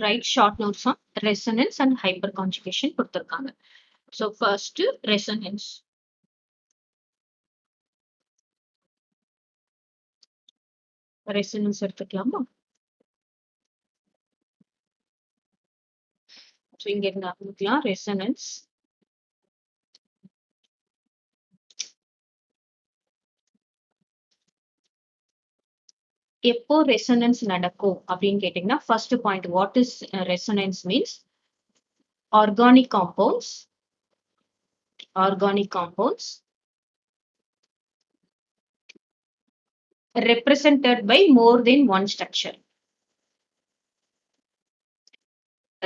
write short notes on resonance and hyperconjugation கொடுத்திருக்காங்க. So first resonance. Resonance எடுத்துக்கலாமா? So இங்க இருந்து ஆரம்பிக்கலாம். Resonance. எப்போ ரெசனன்ஸ் நடக்கும் அப்படின்னு கேட்டீங்கன்னா first point what is resonance means organic compounds represented by more than one structure.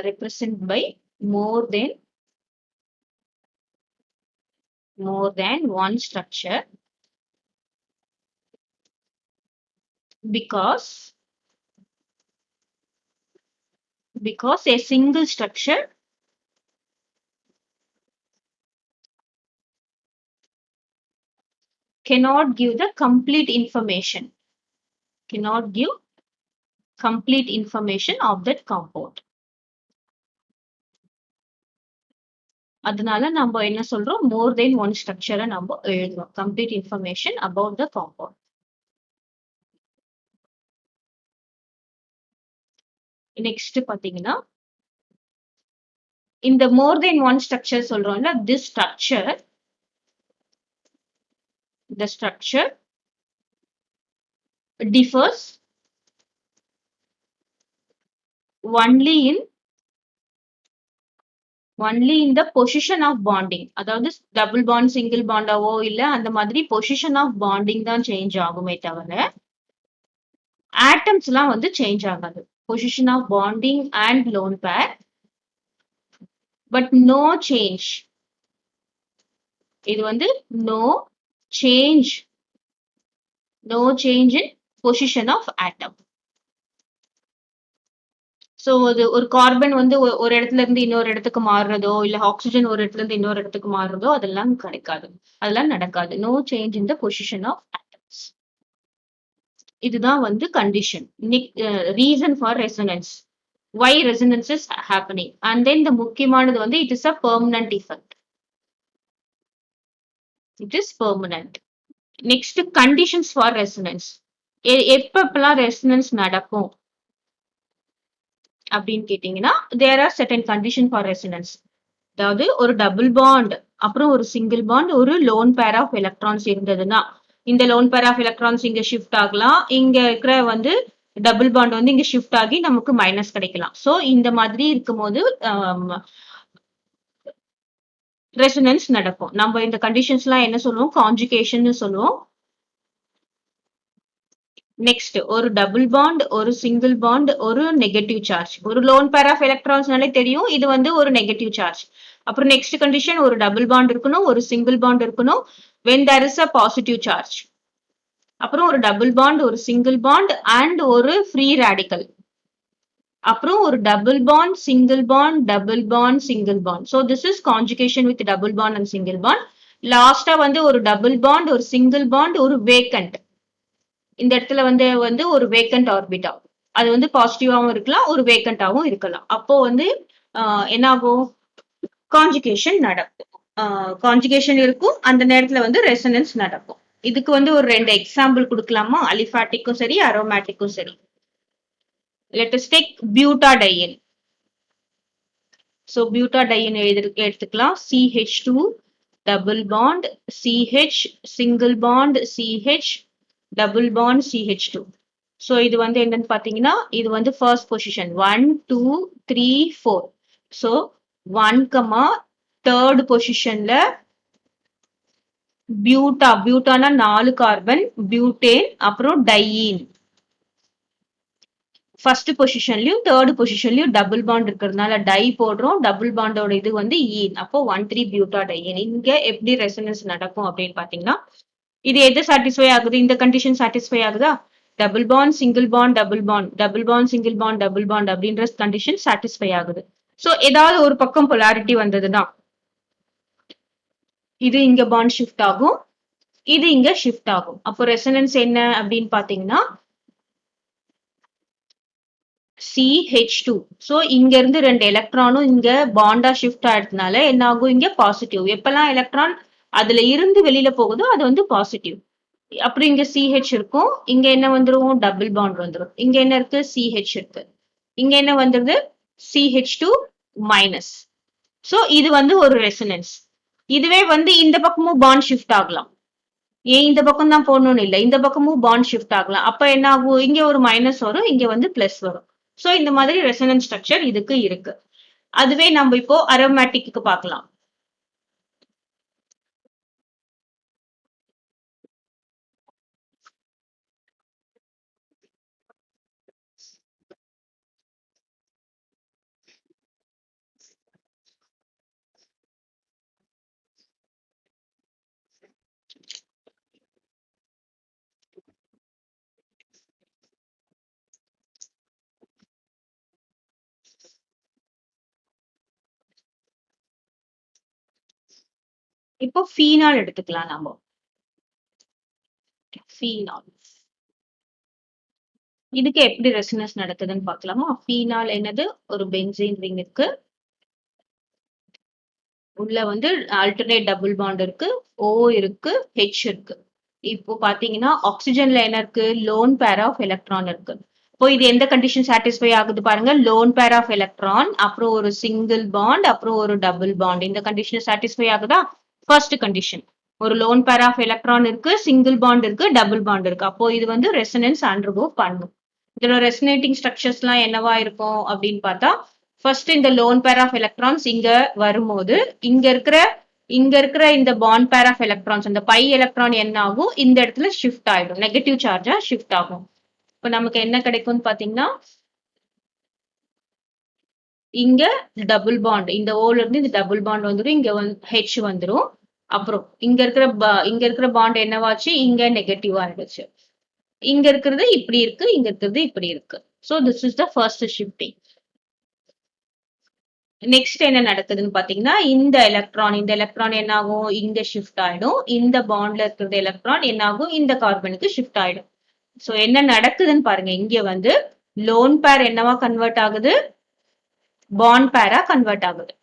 Represented by more than one structure because a single structure cannot give the complete information of that compound. அதனால நம்ம என்ன சொல்றோம் more than one structure நம்ம எழுதுறோம் complete information about the compound. Next பாத்தீங்கன்னா இந்த more than one structure சொல்றோம்ல this structure the structure differs only in the position of bonding. அதாவது டபுள் பாண்ட் சிங்கிள் பாண்டாவோ இல்ல அந்த மாதிரி பொசிஷன் ஆஃப் பாண்டிங் தான் சேஞ்ச் ஆகுமே தவிர ஆட்டம்ஸ் எல்லாம் வந்து சேஞ்ச் ஆகாது. Position of bonding and lone pair but no change. இது வந்து no change in position of atom. So அது ஒரு கார்பன் வந்து ஒரு இடத்துல இருந்து இன்னொரு இடத்துக்கு மாறுறதோ இல்ல ஆக்சிஜன் ஒரு இடத்துல இருந்து இன்னொரு இடத்துக்கு மாறுறதோ அதெல்லாம் கிடைக்காது, அதெல்லாம் நடக்காது. No change in the position of atoms. இதுதான் வந்து condition. Reason for resonance, why resonance is happening. And then the முக்கியமானது வந்து it is a permanent effect. It is permanent. Next conditions for resonance. எப்பப்பெல்லாம் ரெசனன்ஸ் நடக்கும் அப்படின்னு கேட்டீங்கன்னா there are certain condition for resonance. அதாவது ஒரு டபுள் பாண்ட் அப்புறம் ஒரு சிங்கிள் பாண்ட் ஒரு லோன் பேர் ஆஃப் எலக்ட்ரான்ஸ் இருந்ததுன்னா இந்த லோன் பேர் ஆஃப் எலக்ட்ரான்ஸ் இங்க ஷிஃப்ட் ஆகலாம், இங்க இருக்கிற வந்து டபுள் பாண்ட் வந்து இங்க ஷிஃப்ட் ஆகி நமக்கு மைனஸ் கிடைக்கலாம். சோ இந்த மாதிரி இருக்கும்போது ரெசனன்ஸ் நடக்கும். நம்ம இந்த கண்டிஷன்ஸ் எல்லாம் என்ன சொல்லுவோம், கான்ஜுகேஷன் சொல்லுவோம். நெக்ஸ்ட் ஒரு டபுள் பாண்ட் ஒரு சிங்கிள் பாண்ட் ஒரு நெகட்டிவ் சார்ஜ். ஒரு லோன் பேர் ஆஃப் எலக்ட்ரான்ஸ்னாலே தெரியும் இது வந்து ஒரு நெகட்டிவ் சார்ஜ். அப்புறம் நெக்ஸ்ட் கண்டிஷன் ஒரு டபுள் பாண்ட் இருக்கணும் ஒரு சிங்கிள் பாண்ட் இருக்கணும் when there is a positive charge. அப்புறம் ஒரு டபுள் பாண்ட் ஒரு சிங்கிள் பாண்ட் அண்ட் ஒரு ஃப்ரீ ரேடிக்கல். அப்புறம் ஒரு double bond single bond double bond single bond. So this is conjugation with double bond and single bond. லாஸ்டா வந்து ஒரு double bond ஒரு சிங்கிள் பாண்ட் ஒரு வேக்கண்ட். இந்த இடத்துல வந்து ஒரு வேக்கண்ட் ஆர்பிட்டா, அது வந்து பாசிட்டிவாவும் இருக்கலாம் ஒரு வேக்கண்டாவும் இருக்கலாம். அப்போ வந்து என்ன ஆகும், கான்ஜுகேஷன் நடக்கும். கான்ஜுகேஷன் இருக்கும் அந்த நேரத்துல வந்து ரெசனன்ஸ் நடக்கும். இதுக்கு வந்து ஒரு 2 எக்ஸாம்பிள் கொடுக்கலாமா, அலிஃபாட்டிக்கும் சரி அரோமேட்டிக்கும் சரி. let us take butadiene. so butadiene எடுத்துக்கலாம். CH2 double bond CH single bond CH double bond CH2. so இது வந்து என்னன்னு பாத்தீங்கன்னா இது வந்து ஃபர்ஸ்ட் பொசிஷன் 1 2 3 4. so 1, தேர்ட் பொசிஷன்ல பியூட்டானா 4 கார்பன் பியூட்டேன் அப்புறம் டையீன். ஃபர்ஸ்ட் பொசிஷன்லயும் தேர்ட் பொசிஷன்லயும் டபுள் பாண்ட் இருக்கிறதுனால டை போடுறோம், டபுள் பாண்டோட இது வந்து ஈன். அப்போ 1,3 பியூட்டாடையீன். இங்க எப்படி ரெசனன்ஸ் நடக்கும் அப்படின்னு பாத்தீங்கன்னா இது எது சாட்டிஸ்ஃபை ஆகுது, இந்த கண்டிஷன் சாட்டிஸ்ஃபை ஆகுதா, double bond single bond double bond double bond single bond double bond அப்படின்ற கண்டிஷன் சாட்டிஸ்ஃபை ஆகுது. சோ ஏதாவது ஒரு பக்கம் பொலாரிட்டி வந்ததுன்னா இது இங்க பாண்ட் ஷிஃப்ட் ஆகும் இது இங்க ஷிஃப்ட் ஆகும். அப்போ ரெசனன்ஸ் என்ன அப்படின்னு பாத்தீங்கன்னா CH2. ஸோ இங்க இருந்து 2 எலக்ட்ரானும் இங்க பாண்டா ஷிஃப்ட் ஆயிடுறதுனால என்ன ஆகும்? இங்க பாசிட்டிவ். எப்பெல்லாம் எலக்ட்ரான் அதுல இருந்து வெளியில போகுதோ அது வந்து பாசிட்டிவ். அப்புறம் இங்க CH இருக்கும். இங்க என்ன வந்துரும்? டபுள் பாண்ட் வந்துரும். இங்க என்ன இருக்கு? CH இருக்கு. இங்க என்ன வந்துருது? CH2 minus. ஸோ இது வந்து ஒரு ரெசனன்ஸ். இதுவே வந்து இந்த பக்கமும் பாண்ட் ஷிஃப்ட் ஆகலாம். ஏன் இந்த பக்கம் தான் போடணும்னு இல்லை, இந்த பக்கமும் பாண்ட் ஷிஃப்ட் ஆகலாம். அப்ப என்ன ஆகும்? இங்க ஒரு மைனஸ் வரும், இங்க வந்து பிளஸ் வரும். சோ இந்த மாதிரி ரெசனன்ஸ் ஸ்ட்ரக்சர் இதுக்கு இருக்கு. அதுவே நம்ம இப்போ அரோமேட்டிக்கு பார்க்கலாம். இப்போ ஃபீனால் எடுத்துக்கலாம் நாம. ஃபீனால் இதுக்கு எப்படி ரெசனன்ஸ் நடக்குதுன்னு பார்க்கலாமா? ஃபீனால் என்னது? ஒரு பென்சீன் ரிங் இருக்கு. உள்ள வந்து ஆல்டர்னேட் டபுள் பாண்ட் இருக்கு, O இருக்கு, H இருக்கு. இப்போ பாத்தீங்கன்னா ஆக்சிஜன்ல என்ன இருக்கு? லோன் பேர் ஆஃப் எலக்ட்ரான் இருக்கு. இப்போ இது எந்த கண்டிஷன் சாட்டிஸ்ஃபை ஆகுது பாருங்க? லோன் பேர் ஆஃப் எலக்ட்ரான், அப்புறம் ஒரு சிங்கிள் பாண்ட், அப்புறம் ஒரு டபுள் பாண்ட். இந்த கண்டிஷன் சாட்டிஸ்ஃபை ஆகுதா? First condition. ஒரு லோன் பேர் ஆஃப் எலக்ட்ரான் இருக்கு, சிங்கிள் பாண்ட் இருக்கு, டபுள் பாண்ட் இருக்கு. அப்போ இது வந்து ரெசனன்ஸ் அண்டர்கோ பண்ணும். இதோட ரெசனேட்டிங் ஸ்ட்ரக்சர்ஸ் எல்லாம் என்னவா இருக்கும் அப்படின்னு பார்த்தா, ஃபர்ஸ்ட் இந்த லோன் பேர் ஆஃப் எலக்ட்ரான்ஸ் இங்க வரும்போது இங்க இருக்கிற இந்த பாண்ட் பேர் ஆஃப் எலக்ட்ரான்ஸ், அந்த பை எலக்ட்ரான் என்ன ஆகும்? இந்த இடத்துல ஷிஃப்ட் ஆயிடும், நெகட்டிவ் சார்ஜா ஷிஃப்ட் ஆகும். இப்ப நமக்கு என்ன கிடைக்கும்னு பாத்தீங்கன்னா, இங்க டபுள் பாண்ட், இந்த ஓல இருந்து இந்த டபுள் பாண்ட் வந்துடும், இங்க ஹெச் வந்துடும். அப்புறம் இங்க இருக்கிற பாண்ட் என்னவாச்சு? இங்க நெகட்டிவ் ஆயிடுச்சு. இங்க இருக்கிறது இப்படி இருக்கு, இங்க இருக்கிறது இப்படி இருக்கு. So this is the first shifting. Next என்ன நடக்குதுன்னு பாத்தீங்கன்னா, இந்த எலக்ட்ரான் என்ன ஆகும்? இங்க ஷிஃப்ட் ஆயிடும். இந்த பாண்ட்ல இருக்கிற எலக்ட்ரான் என்ன ஆகும்? இந்த கார்பனுக்கு ஷிஃப்ட் ஆயிடும். சோ என்ன நடக்குதுன்னு பாருங்க. இங்க வந்து லோன் பேர் என்னவா கன்வெர்ட் ஆகுது? பாண்ட் பேரா கன்வெர்ட் ஆகுது.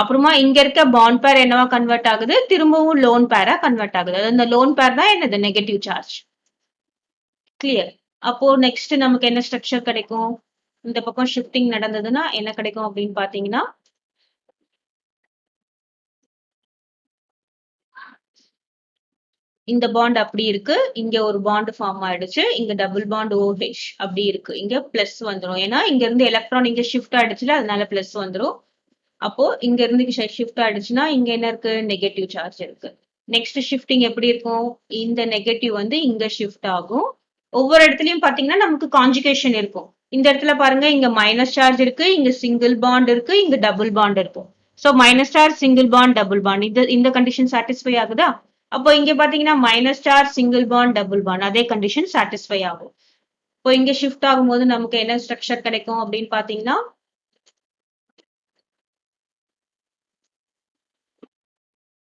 அப்புறமா இங்க இருக்க பாண்ட் பேர் என்னவா கன்வெர்ட் ஆகுது? திரும்பவும் லோன் பேரா கன்வெர்ட் ஆகுது. அதாவது இந்த லோன் பேர் தான் என்னது? Negative charge. கிளியர்? அப்போ நெக்ஸ்ட் நமக்கு என்ன ஸ்ட்ரக்சர் கிடைக்கும்? இந்த பக்கம் ஷிஃப்டிங் நடந்ததுன்னா என்ன கிடைக்கும் அப்படின்னு பாத்தீங்கன்னா, இந்த பாண்ட் அப்படி இருக்கு, இங்க ஒரு பாண்ட் ஃபார்ம் ஆயிடுச்சு, இங்க டபுள் பாண்ட் OH அப்படி இருக்கு, இங்க பிளஸ் வந்துடும். ஏன்னா இங்க இருந்து எலக்ட்ரான் இங்க ஷிஃப்ட் ஆயிடுச்சுல, அதனால பிளஸ் வந்துடும். அப்போ இங்க இருந்து ஷிஃப்ட் ஆயிடுச்சுன்னா இங்க என்ன இருக்கு? நெகட்டிவ் சார்ஜ் இருக்கு. நெக்ஸ்ட் ஷிஃப்டிங் எப்படி இருக்கும்? இந்த நெகட்டிவ் வந்து இங்க ஷிஃப்ட் ஆகும். ஒவ்வொரு இடத்துலயும் பாத்தீங்கன்னா நமக்கு கான்ஜுகேஷன் இருக்கும். இந்த இடத்துல பாருங்க, இங்க மைனஸ் சார்ஜ் இருக்கு, இங்க சிங்கிள் பாண்ட் இருக்கு, இங்க டபுள் பாண்ட் இருக்கும். So minus charge, single bond, double bond, இந்த கண்டிஷன் சாட்டிஸ்ஃபை ஆகுதா? அப்போ இங்க பாத்தீங்கன்னா minus charge, single bond, double bond, அதே கண்டிஷன் சாட்டிஸ்ஃபை ஆகும். இப்போ இங்க ஷிஃப்ட் ஆகும்போது நமக்கு என்ன ஸ்ட்ரக்சர் கிடைக்கும் அப்படின்னு பாத்தீங்கன்னா,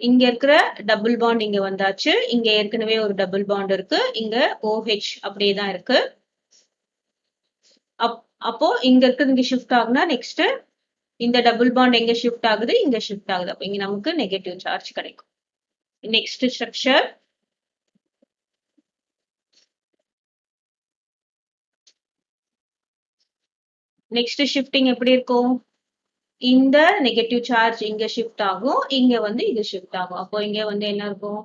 இங்க இருக்கிற டபுள் பாண்ட் இங்க வந்தாச்சு, இங்க ஏற்கனவே ஒரு டபுள் பாண்ட் இருக்கு, இங்க OH அப்படியே தான் இருக்கு. அப்போ இங்க இருக்கிறது இங்க ஷிஃப்ட் ஆகுனா நெக்ஸ்ட் இந்த டபுள் பாண்ட் எங்க ஷிஃப்ட் ஆகுது? இங்க ஷிஃப்ட் ஆகுது. அப்ப இங்க நமக்கு நெகட்டிவ் சார்ஜ் கிடைக்கும். நெக்ஸ்ட் ஸ்ட்ரக்சர், நெக்ஸ்ட் ஷிஃப்டிங் எப்படி இருக்கும்? இந்த நெகட்டிவ் சார்ஜ் இங்க ஷிஃப்ட் ஆகும், இங்க வந்து இது ஷிஃப்ட் ஆகும். அப்போ இங்க வந்து என்ன இருக்கும்?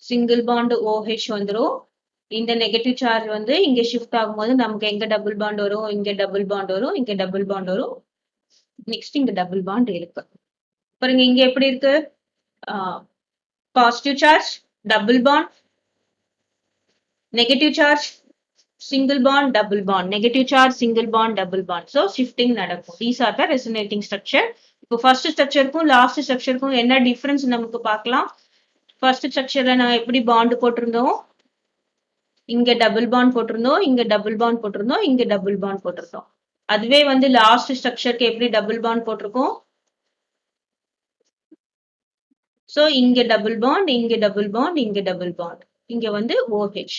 சிங்கிள் பாண்ட் OH வந்துரும். இந்த நெகட்டிவ் சார்ஜ் வந்து இங்க ஷிஃப்ட் ஆகும்போது நமக்கு எங்க டபுள் பாண்ட் வரும்? இங்க டபுள் பாண்ட் வரும், இங்க டபுள் பாண்ட் வரும். நெக்ஸ்ட் இங்க டபுள் பாண்ட் இருக்கு. பாருங்க இங்க எப்படி இருக்கு? Positive charge, double bond, negative charge, single bond, double bond, negative charge, single bond, double bond. So shifting நடக்கும். These are the resonating structure. இப்போ first structureக்கும் last structureக்கும் என்ன difference நமக்கு பார்க்கலாம். first structureல நான் எப்படி bond போட்டிருந்தோம்? இங்க double bond போட்டிருந்தோம், இங்க double bond போட்டிருந்தோம், இங்க double bond போட்டிருந்தோம். அதுவே வந்து last structureக்கு எப்படி double bond போட்டிருக்கோம்? So இங்க double bond, இங்க double bond, இங்க double bond. இங்க வந்து OH.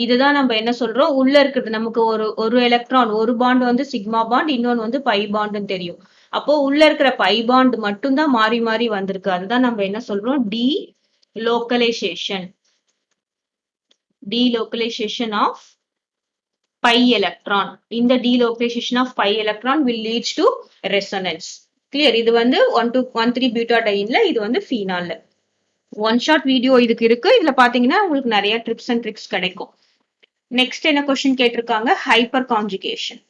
இதுதான் நம்ம என்ன சொல்றோம், உள்ள இருக்கிறது நமக்கு ஒரு எலக்ட்ரான் ஒரு பாண்ட் வந்து சிக்மா பாண்ட், இன்னொன்னு வந்து பை பாண்ட்னு தெரியும். அப்போ உள்ள இருக்கிற பை பாண்ட் மட்டும் தான் மாறி மாறி வந்திருக்கு. அதுதான் நம்ம என்ன சொல்றோம், delocalisation. Delocalization of pi electron. In the delocalization of pi electron will leads to resonance. Clear? இது வந்து 1,2,13-butadiene, இது வந்து phenol. ஒன் ஷாட் வீடியோ இதுக்கு இருக்கு. இதுல பாத்தீங்கன்னா உங்களுக்கு நிறைய ட்ரிப்ஸ் அண்ட் ட்ரிக்ஸ் கிடைக்கும். நெக்ஸ்ட் என்ன கொஸ்டின் கேட்டிருக்காங்க, ஹைப்பர் கான்ஜுகேஷன்.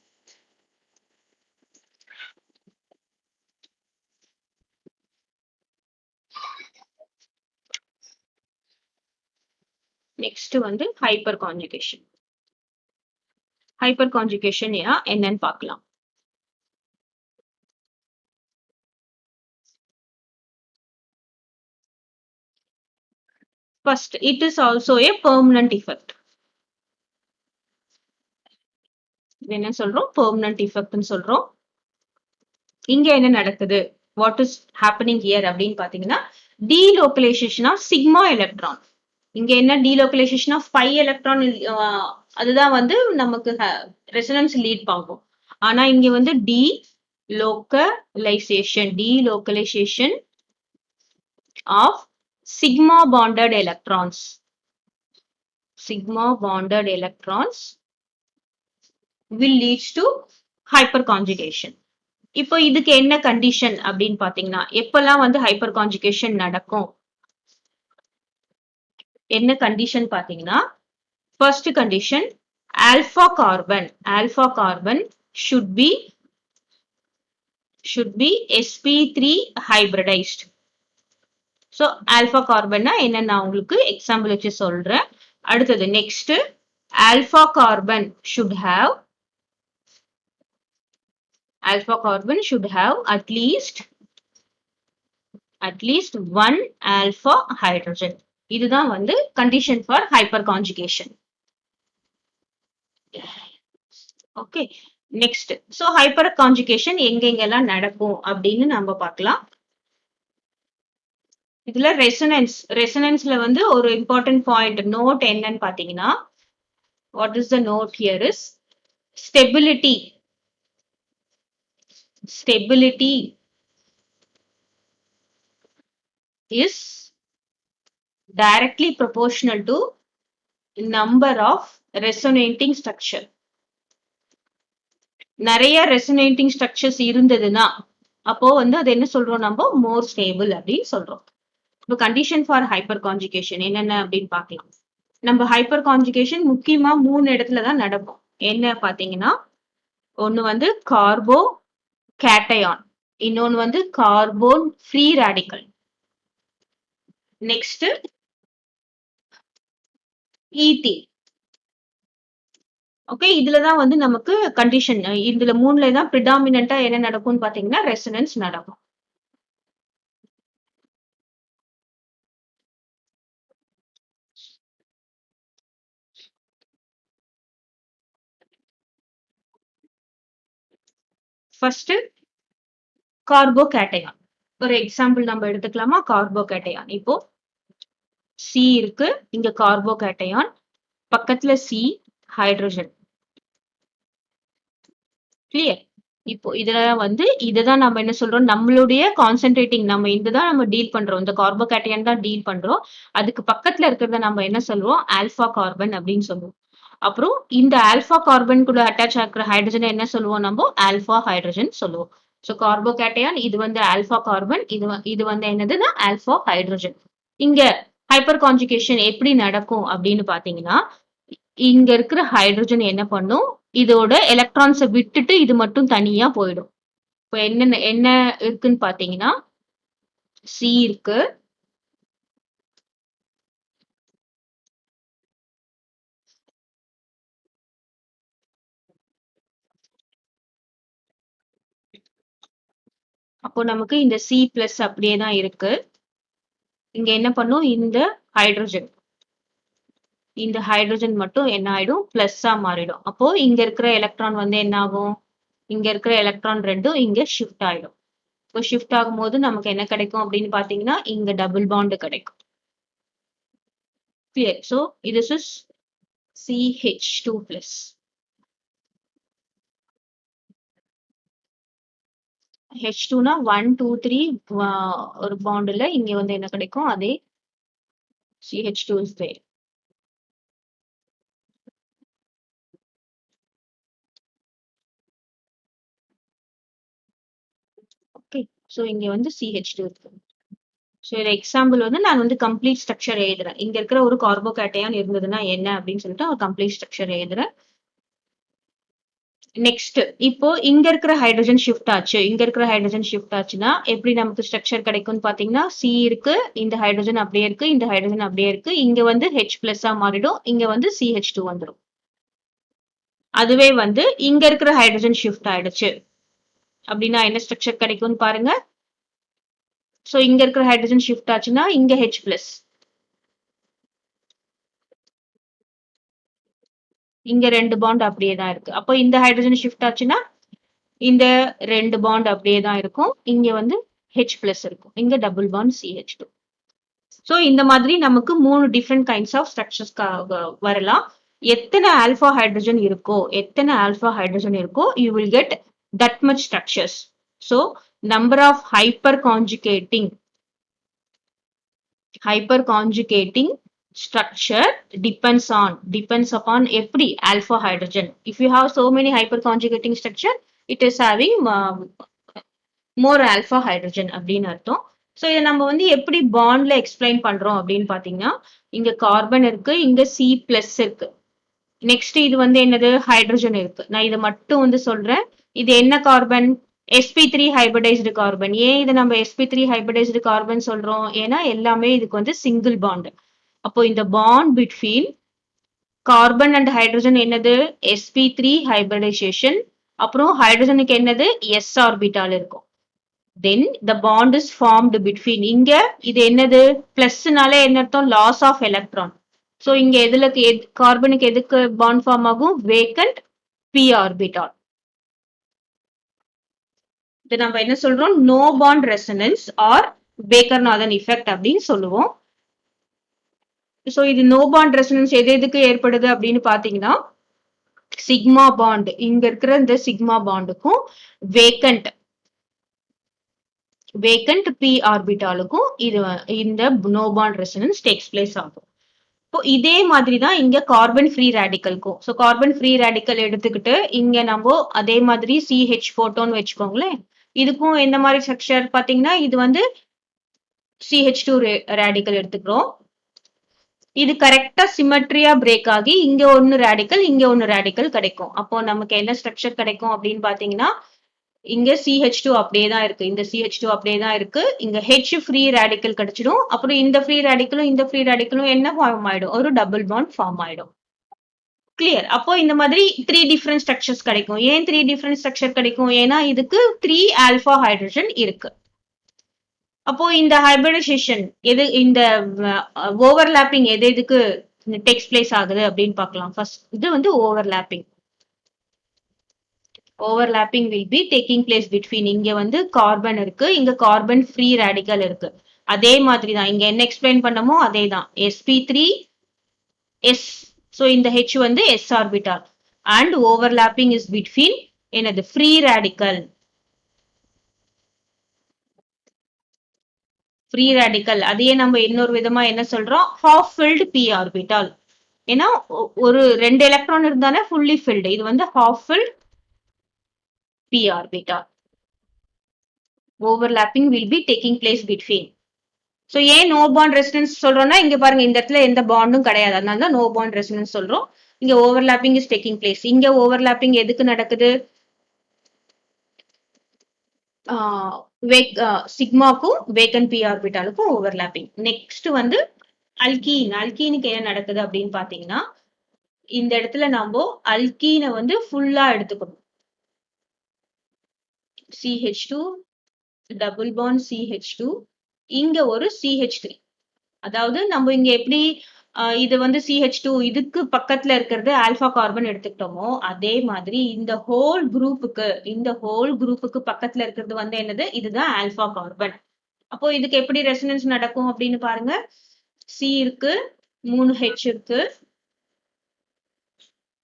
நெக்ஸ்ட் வந்து ஹைப்பர் கான்ஜுகேஷன். ஹைப்பர் கான்ஜுகேஷன் என்னன்னு பார்க்கலாம். First, it is also a permanent effect. என்ன சொல்றோம், பெர்மனன்ட் எஃபெக்ட்னு சொல்றோம். இங்க என்ன நடக்குது, வாட் இஸ் ஹேப்பனிங் ஹியர் அப்படின்னு பாத்தீங்கன்னா, டீலோக்கலைசேஷன் ஆஃப் சிக்மா எலக்ட்ரான். இங்க என்ன டீலோக்கலைசேஷன் ஆஃப் பை எலக்ட்ரான், அதுதான் வந்து நமக்கு ரெசனன்ஸ் லீட் பண்ணும். ஆனா இங்க வந்து delocalization of sigma bonded electrons. Sigma bonded electrons will leads to hyperconjugation. இப்போ இதுக்கு என்ன கண்டிஷன் அப்படின்னு பாத்தீங்கன்னா, எப்பெல்லாம் வந்து ஹைப்பர் கான்ஜுகேஷன் நடக்கும், என்ன கண்டிஷன் பாத்தீங்கன்னா, first condition alpha carbon should be sp3 hybridized. So alpha carbon என்ன நான் உங்களுக்கு எக்ஸாம்பிள் வச்சு சொல்றேன். அடுத்தது next, alpha carbon should have at least one alpha hydrogen. இதுதான் வந்து condition for hyper conjugation. Okay, next, so hyper conjugation எங்கெங்கெல்லாம் நடக்கும் அப்படின்னு நம்ம பார்க்கலாம். இதுல ரெசனன்ஸ்ல வந்து ஒரு இம்பார்ட்டன்ட் பாயிண்ட் நோட் என்னன்னு பாத்தீங்கன்னா, what is the note here is stability is directly proportional to number of resonating structure. நிறைய ரெசனேட்டிங் ஸ்ட்ரக்சர்ஸ் இருந்ததுன்னா அப்போ வந்து அது என்ன சொல்றோம், நம்ம மோர் ஸ்டேபிள் அப்படின்னு சொல்றோம். இப்போ கண்டிஷன் ஃபார் ஹைப்பர் கான்ஜுகேஷன் என்னென்ன அப்படின்னு பார்க்கலாம். நம்ம ஹைப்பர் கான்ஜுகேஷன் முக்கியமா 3 இடத்துல தான் நடக்கும். என்ன பாத்தீங்கன்னா, ஒன்னு வந்து கார்போ கேட்டயான், இன்னொன்னு வந்து Carbone free radical, next ethene. Okay, இதுலதான் வந்து நமக்கு கண்டிஷன், இதுல 3ல தான் பிரிடாமினண்டா என்ன நடக்கும்னு பாத்தீங்கன்னா ரெசனன்ஸ் நடக்கும். ஃபர்ஸ்ட் கார்போ கேட்டயான் ஒரு எக்ஸாம்பிள் நம்ம எடுத்துக்கலாமா. கார்போ கேட்டயான், இப்போ சி இருக்கு, இங்க கார்போ கேட்டயான், பக்கத்துல சி ஹைட்ரோஜன். கிளியர்? இப்போ இதுல வந்து இதுதான் நம்ம என்ன சொல்றோம், நம்மளுடைய கான்சென்ட்ரேட்டிங், நம்ம இதுதான் நம்ம டீல் பண்றோம், இந்த கார்போ கேட்டயான் தான் டீல் பண்றோம். அதுக்கு பக்கத்துல இருக்கிறத நம்ம என்ன சொல்லுவோம், ஆல்பா கார்பன் அப்படின்னு சொல்லுவோம். அப்புறம் இந்த ஆல்பா கார்பன் கூட அட்டாச் ஆகிற ஹைட்ரஜன் என்ன சொல்லுவோம், நம்ம ஆல்பா ஹைட்ரஜன் சொல்லுவோம். ஸோ கார்போ கேட்டயான் இது வந்து ஆல்பா கார்பன், இது வந்து என்னதுன்னா ஆல்பா ஹைட்ரஜன். இங்க ஹைப்பர் கான்ஜுகேஷன் எப்படி நடக்கும் அப்படின்னு பாத்தீங்கன்னா, இங்க இருக்கிற ஹைட்ரஜன் என்ன பண்ணும், இதோட எலக்ட்ரான்ஸை விட்டுட்டு இது மட்டும் தனியா போயிடும். இப்போ என்ன இருக்குன்னு பாத்தீங்கன்னா, சி இருக்கு, அப்போ நமக்கு இந்த சி பிளஸ் அப்படியே தான் இருக்கு. இங்க என்ன பண்ணும், இந்த ஹைட்ரஜன் மட்டும் என்ன ஆயிடும், பிளஸ்ஸா மாறிடும். அப்போ இங்க இருக்கிற எலக்ட்ரான் வந்து என்ன ஆகும், இங்க இருக்கிற எலக்ட்ரான் ரெண்டும் இங்க ஷிஃப்ட் ஆயிடும். இப்போ ஷிஃப்ட் ஆகும்போது நமக்கு என்ன கிடைக்கும் அப்படின்னு பாத்தீங்கன்னா, இங்க டபுள் பாண்ட் கிடைக்கும். Clear? So this is CH2 plus. H2 னா 1 2 3 ஒரு பாண்ட்ல இங்க வந்து என்ன கிடைக்கும் அதே CH2 is there. Okay, so இங்க வந்து CH2 இருக்கு. சோ இது எக்ஸாம்பிள் வந்து நான் வந்து கம்ப்ளீட் ஸ்ட்ரக்சர் எழுதுறேன். இங்க இருக்கிற ஒரு கார்போகேட்டையான் இருந்ததுன்னா என்ன அப்படின்னு சொல்லிட்டு ஒரு கம்ப்ளீட் ஸ்ட்ரக்சர் எழுதுறேன். நெக்ஸ்ட் இப்போ இங்க இருக்கிற ஹைட்ரஜன் ஷிஃப்ட் ஆச்சு. இங்க இருக்கிற ஹைட்ரஜன் ஷிஃப்ட் ஆச்சுன்னா எப்படி நமக்கு ஸ்ட்ரக்சர் கிடைக்கும்னு பாத்தீங்கன்னா C இருக்கு, இந்த ஹைட்ரஜன் அப்படியே இருக்கு, இந்த ஹைட்ரஜன் அப்படியே இருக்கு. இங்க வந்து H பிளஸ் மாறிடும், இங்க வந்து CH2 வந்துடும். அதுவே வந்து இங்க இருக்கிற ஹைட்ரஜன் ஷிஃப்ட் ஆயிடுச்சு அப்படின்னா என்ன ஸ்ட்ரக்சர் கிடைக்கும்னு பாருங்க. சோ இங்க இருக்கிற ஹைட்ரஜன் ஷிஃப்ட் ஆச்சுன்னா இங்க H பிளஸ், இங்க 2 பாண்ட் அப்படியே தான் இருக்கு. அப்போ இந்த ஹைட்ரஜன் ஷிஃப்ட் ஆச்சுன்னா இந்த 2 பாண்ட் அப்படியே தான் இருக்கும். இங்க வந்து H பிளஸ் இருக்கும், இங்க டபுள் பாண்ட் CH2. சோ இந்த மாதிரி நமக்கு 3 டிஃப்ரெண்ட் கைண்ட்ஸ் ஆஃப் ஸ்ட்ரக்சர்ஸ் வரலாம். எத்தனை ஆல்பா ஹைட்ரஜன் இருக்கோ you will get that much structures. So number of hyperconjugating structure depends upon எப்படி alpha hydrogen. If you have so many hyperconjugating structure, it is having more alpha hydrogen அப்படின்னு அர்த்தம். So இதை நம்ம வந்து எப்படி பாண்ட்ல explain பண்றோம் அப்படின்னு பாத்தீங்கன்னா, இங்க கார்பன் இருக்கு, இங்க C பிளஸ் இருக்கு. நெக்ஸ்ட் இது வந்து என்னது ஹைட்ரஜன் இருக்கு. நான் இதை மட்டும் வந்து சொல்றேன். இது என்ன கார்பன்? sp3 hybridised carbon. ஏன் இதை நம்ம sp3 ஹைபிரிடைஸ்டு கார்பன் சொல்றோம்? ஏன்னா எல்லாமே இதுக்கு வந்து சிங்கிள் பாண்ட். அப்போ இந்த bond between carbon and hydrogen என்னது? sp3 hybridisation. அப்புறம் ஹைட்ரஜனுக்கு என்னது? s ஆர்பிட்டால் இருக்கும். then the bond is formed between, இங்க இது என்னது? பிளஸ்னாலே என்ன அர்த்தம்? Loss of electron. சோ இங்க எதுலக்கு கார்பனுக்கு எதுக்கு பாண்ட் ஃபார்ம் ஆகும்? Vacant p orbital. இது நம்ம என்ன சொல்றோம்? No bond resonance or Baker Nathan effect அப்படின்னு சொல்லுவோம். சோ இது நோ பாண்ட் ரெசனன்ஸ் எது எதுக்கு ஏற்படுது அப்படின்னு பாத்தீங்கன்னா, சிக்மா பாண்ட், இங்க இருக்கிற இந்த சிக்மா பாண்டுக்கும் வேக்கண்ட் p ஆர்பிட்டாலுக்கும் இது இந்த no bond resonance takes place ஆகும். இப்போ இதே மாதிரி தான் இங்க கார்பன் ஃப்ரீ ரேடிக்கலுக்கும். ஸோ கார்பன் ஃப்ரீ ரேடிக்கல் எடுத்துக்கிட்டு இங்க நம்ம அதே மாதிரி CH போட்டோன்னு வச்சுக்கோங்களேன். இதுக்கும் எந்த மாதிரி ஸ்ட்ரக்சர் பாத்தீங்கன்னா, இது வந்து CH2 ரேடிக்கல் எடுத்துக்கிறோம். இது கரெக்டா சிமெட்ரியா பிரேக் ஆகி இங்க ஒன்னு ரேடிக்கல், இங்க ஒன்னு ரேடிக்கல் கிடைக்கும். அப்போ நமக்கு என்ன ஸ்ட்ரக்சர் கிடைக்கும் அப்படின்னு பாத்தீங்கன்னா, இங்க CH2 அப்படியே தான் இருக்கு, இந்த CH2 அப்படியே தான் இருக்கு, இங்க H ஃப்ரீ ரேடிக்கல் கிடைச்சிடும். அப்புறம் இந்த ஃப்ரீ ரேடிக்கலும் இந்த ஃப்ரீ ரேடிக்கலும் என்ன ஃபார்ம் ஆயிடும்? ஒரு டபுள் பாண்ட் ஃபார்ம் ஆயிடும். கிளியர்? அப்போ இந்த மாதிரி 3 டிஃபரெண்ட் ஸ்ட்ரக்சர்ஸ் கிடைக்கும். ஏன் 3 டிஃபரெண்ட் ஸ்ட்ரக்சர் கிடைக்கும்? ஏன்னா இதுக்கு 3 ஆல்பா ஹைட்ரஜன் இருக்கு. அப்போ இந்த ஹைபிரிடைசேஷன் எது, இந்த ஓவர்லாப்பிங் எது எதுக்கு டேக்ஸ் பிளேஸ் ஆகுது அப்படின்னு பார்க்கலாம். ஃபர்ஸ்ட் இது வந்து overlapping will be taking place between, இங்க வந்து கார்பன் இருக்கு, இங்க கார்பன் ஃப்ரீ ரேடிக்கல் இருக்கு. அதே மாதிரி தான் இங்க என்ன எக்ஸ்பிளைன் பண்ணமோ அதே தான். sp3 s, so இந்த H வந்து s orbital and overlapping is between என்னது? Free radical. ஃப்ரீ ரேடிக்கல் அதையே நம்ம இன்னொரு விதமா என்ன சொல்றோம்? half filled p orbital. ஏன்னா ஒரு 2 எலக்ட்ரான் இருந்தானே ஃபுல்லி ஃபில்டு, இது வந்து half filled p orbital. Overlapping will be taking place between. So ஏன் நோ பாண்ட் ரெசனன்ஸ் சொல்றோம்னா, இங்க பாருங்க இந்த இடத்துல எந்த பாண்டும் கிடையாது, அதனால தான் நோ பாண்ட் ரெசனன்ஸ் சொல்றோம். இங்க ஓவர்லாப்பிங் இஸ் டேக்கிங் பிளேஸ். இங்க ஓவர்லாப்பிங் எதுக்கு நடக்குது? சிக்மாக்கும் வேக்கன் p ஆர்பிட்டாலுக்கும் ஓவர்லாப்பிங். நெக்ஸ்ட் வந்து அல்கீனுக்கு என்ன நடக்குது அப்படின்னு பாத்தீங்கன்னா, இந்த இடத்துல நாம அல்கீனை வந்து ஃபுல்லா எடுத்துக்கணும். CH2 டபுள் பாண்ட் CH2, இங்க ஒரு CH3. அதாவது நம்ம இங்க எப்படி இது வந்து CH2 இதுக்கு பக்கத்துல இருக்கிறது ஆல்பா கார்பன் எடுத்துக்கிட்டோமோ, அதே மாதிரி இந்த ஹோல் குரூப்புக்கு பக்கத்துல இருக்கிறது வந்து என்னது? இதுதான் ஆல்பா கார்பன். அப்போ இதுக்கு எப்படி ரெசனன்ஸ் நடக்கும் அப்படின்னு பாருங்க. C இருக்கு, 3 H இருக்கு,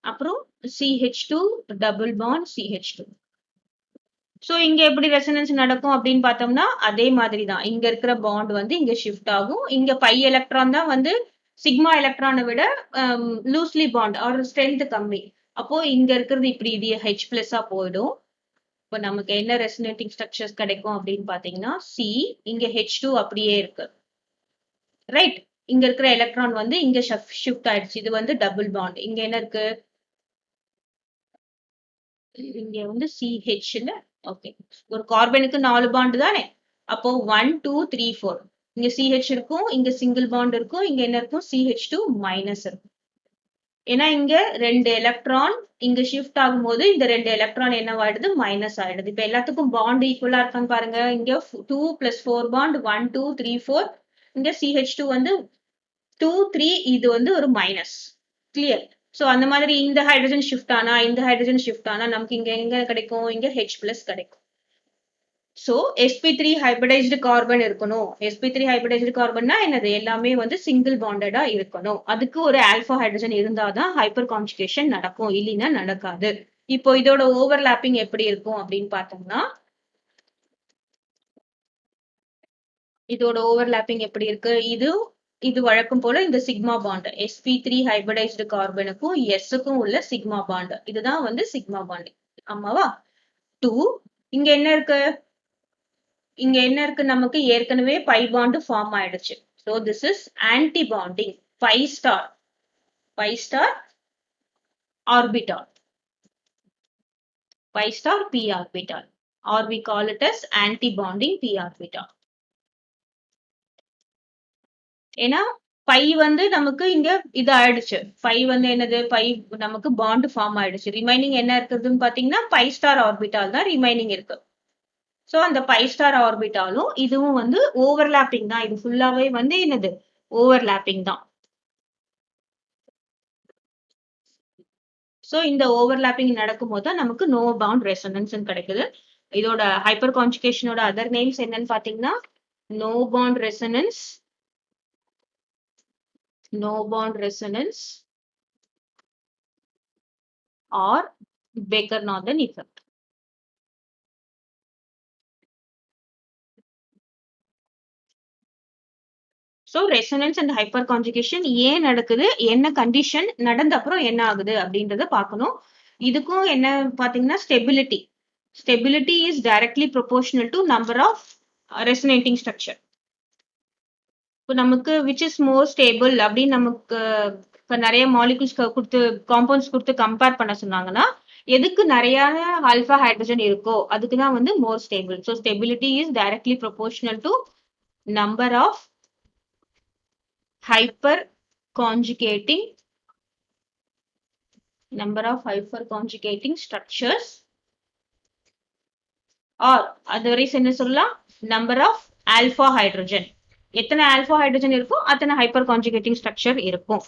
அப்புறம் CH2 double bond CH2. So இங்க எப்படி ரெசனன்ஸ் நடக்கும் அப்படின்னு பார்த்தோம்னா அதே மாதிரி தான். இங்க இருக்கிற பாண்ட் வந்து இங்க ஷிஃப்ட் ஆகும். இங்க பை எலக்ட்ரான் தான் வந்து சிக்மா எலக்ட்ரானை விட லூஸ்லி பாண்ட் ஆர் ஸ்ட்ரென்த் கம்மி. அப்போ இங்க இருக்கிறது இப்படி இது H பிளஸ்ஸா போயிடும். இப்போ நமக்கு என்ன ரெசனேட்டிங் ஸ்ட்ரக்சர்ஸ் கிடைக்கும் அப்படின்னு பாத்தீங்கன்னா C, இங்க H2 அப்படியே இருக்கு. ரைட், இங்க இருக்கிற எலக்ட்ரான் வந்து இங்க ஷிஃப்ட் ஆயிடுச்சு. இது வந்து டபுள் பாண்ட். இங்க என்ன இருக்கு, இங்க வந்து CH இல்ல. ஓகே, ஒரு கார்பனுக்கு 4 பாண்ட் தானே. அப்போ 1 2 3 4 இங்க CH இருக்கும், இங்க சிங்கிள் பாண்ட் இருக்கும், இங்க என்ன இருக்கும் CH2 மைனஸ் இருக்கும். ஏன்னா இங்க 2 எலக்ட்ரான் இங்க ஷிஃப்ட் ஆகும்போது இந்த 2 எலக்ட்ரான் என்னவாயிடுது, மைனஸ் ஆயிடுது. இப்ப எல்லாத்துக்கும் பாண்ட் ஈக்குவலா இருக்கான்னு பாருங்க. இங்க 2 + 4 பாண்ட் 1 2 3 4. இங்க CH2 வந்து 2 3, இது வந்து ஒரு மைனஸ். கிளியர். சோ அந்த மாதிரி இந்த ஹைட்ரஜன் ஷிஃப்ட் ஆனா இந்த ஹைட்ரஜன் ஷிஃப்ட் ஆனா நமக்கு இங்க எங்க கிடைக்கும், இங்க H பிளஸ் கிடைக்கும். சோ sp3 ஹைபிரிடைஸ்டு கார்பன் இருக்கணும். sp3 ஹைபிரிடைஸ்டு கார்பன்னா என்னது, எல்லாமே வந்து சிங்கிள் பாண்டடா இருக்கணும். அதுக்கு ஒரு ஆல்பா ஹைட்ரஜன் இருந்தாதான் ஹைப்பர் கான்ஜுகேஷன் நடக்கும், இல்லைன்னா நடக்காது. இப்போ இதோட ஓவர்லாப்பிங் எப்படி இருக்கும் அப்படின்னு பார்த்தோம்னா, இதோட ஓவர்லாப்பிங் எப்படி இருக்கு, இது வழக்கம் போல இந்த சிக்மா பாண்ட் sp3 ஹைபிரிடைஸ்டு கார்பனுக்கும் எஸ்ஸுக்கும் உள்ள சிக்மா பாண்ட், இதுதான் வந்து சிக்மா பாண்ட். ஆமாவா. 2 இங்க என்ன இருக்கு, இங்க என்ன இருக்கு, நமக்கு ஏற்கனவே பை பாண்ட் ஃபார்ம் ஆயிடுச்சு. So this is anti bonding pi star orbital, pi star p orbital, or we call it as anti bonding p orbital. ஏன்னா பை வந்து நமக்கு இங்க இது ஆயிடுச்சு. பை வந்து என்னது, பை நமக்கு பாண்ட் ஃபார்ம் ஆயிடுச்சு. ரிமைனிங் என்ன இருக்குதுன்னு பாத்தீங்கன்னா பை ஸ்டார் ஆர்பிட்டால் தான் ரிமைனிங் இருக்கு. சோ அந்த பை ஸ்டார் ஆர்பிட்டாலும் இதுவும் வந்து ஓவர்லாப்பிங் தான். இது ஃபுல்லாவே வந்து என்னது, ஓவர்லாப்பிங் தான். சோ இந்த ஓவர்லாப்பிங் நடக்கும்போது தான் நமக்கு நோ பவுண்ட் ரெசனன்ஸ் கிடைக்குது. இதோட ஹைப்பர் கான்ஜுகேஷனோட அதர் நேம்ஸ் என்னன்னு பாத்தீங்கன்னா no bond resonance, no bond resonance, or Baker-Norton effect. So resonance and hyperconjugation ஏன் நடக்குது, என்ன கண்டிஷன் நடந்த அப்புறம் என்ன ஆகுது அப்படின்றத பார்க்கணும். இதுக்கும் என்ன பாத்தீங்கன்னா stability is directly proportional to number of resonating structure. இப்போ நமக்கு which is more stable அப்படின்னு நமக்கு இப்ப நிறைய மாலிகுல்ஸ் கொடுத்து காம்பவுண்ட்ஸ் கொடுத்து கம்பேர் பண்ண சொன்னாங்கன்னா எதுக்கு நிறைய ஆல்பா ஹைட்ரஜன் இருக்கோ அதுக்கு தான் வந்து more stable. So stability is directly proportional to number of hyperconjugating structures, or otherwise என்ன சொல்லலாம், நம்பர் ஆஃப் ஆல்பா ஹைட்ரஜன். எத்தனை ஆல்பா ஹைட்ரஜன் இருக்கோ அத்தனை ஹைப்பர் கான்ஜுகேட்டிங் ஸ்ட்ரக்சர் இருக்கும்.